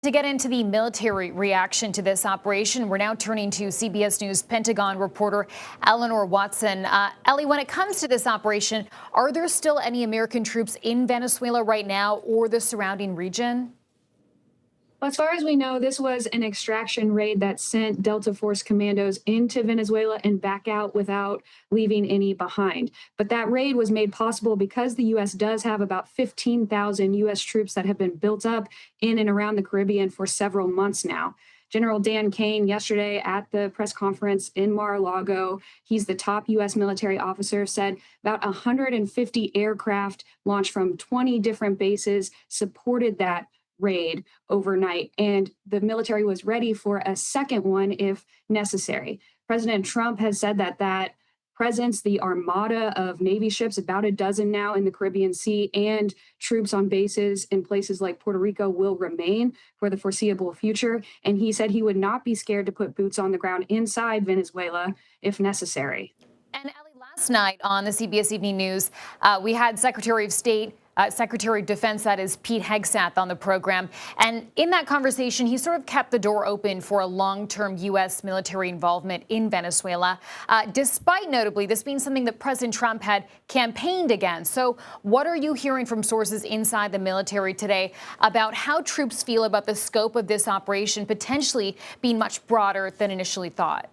To get into the military reaction to this operation, we're now turning to CBS News Pentagon reporter Eleanor Watson. Ellie, when it comes to this operation, are there still any American troops in Venezuela right now or the surrounding region? Well, as far as we know, this was an extraction raid that sent Delta Force commandos into Venezuela and back out without leaving any behind. But that raid was made possible because the U.S. does have about 15,000 U.S. troops that have been built up in and around the Caribbean for several months now. General Dan Kane yesterday at the press conference in Mar-a-Lago, he's the top U.S. military officer, said about 150 aircraft launched from 20 different bases supported that raid overnight, and the military was ready for a second one if necessary. President Trump has said that presence, the armada of Navy ships, about a dozen now in the Caribbean Sea, and troops on bases in places like Puerto Rico will remain for the foreseeable future. And he said he would not be scared to put boots on the ground inside Venezuela if necessary. And Ellie, last night on the CBS Evening News, we had Secretary of State, Secretary of Defense, that is Pete Hegseth, on the program. And in that conversation, he sort of kept the door open for a long-term U.S. military involvement in Venezuela, despite notably this being something that President Trump had campaigned against. So what are you hearing from sources inside the military today about how troops feel about the scope of this operation potentially being much broader than initially thought?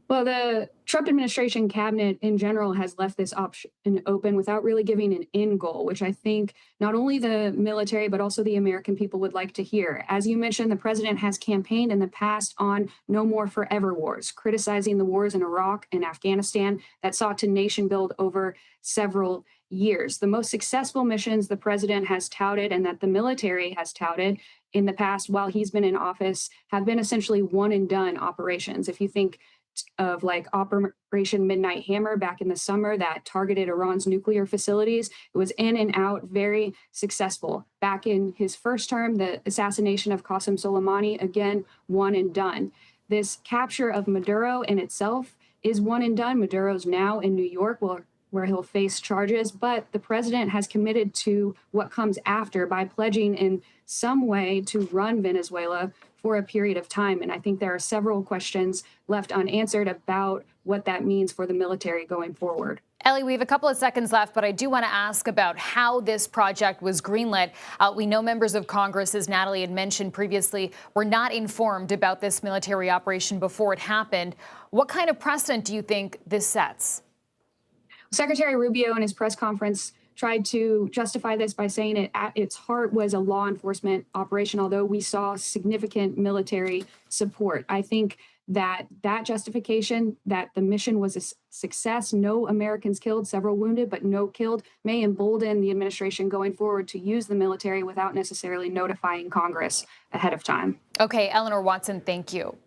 Well, the Trump administration cabinet in general has left this option open without really giving an end goal, which I think not only the military, but also the American people would like to hear. As you mentioned, the president has campaigned in the past on no more forever wars, criticizing the wars in Iraq and Afghanistan that sought to nation build over several years. The most successful missions the president has touted and that the military has touted in the past while he's been in office have been essentially one and done operations. If you think of like Operation Midnight Hammer back in the summer that targeted Iran's nuclear facilities. It was in and out, very successful. Back in his first term, the assassination of Qasem Soleimani, again, one and done. This capture of Maduro in itself is one and done. Maduro's now in New York, where he'll face charges, but the president has committed to what comes after by pledging in some way to run Venezuela for a period of time. And I think there are several questions left unanswered about what that means for the military going forward. Ellie, we have a couple of seconds left, but I do want to ask about how this project was greenlit. We know members of Congress, as Natalie had mentioned previously, were not informed about this military operation before it happened. What kind of precedent do you think this sets? Secretary Rubio in his press conference tried to justify this by saying it at its heart was a law enforcement operation, although we saw significant military support. I think that justification that the mission was a success, no Americans killed, several wounded, but no killed, may embolden the administration going forward to use the military without necessarily notifying Congress ahead of time. Okay, Eleanor Watson, thank you.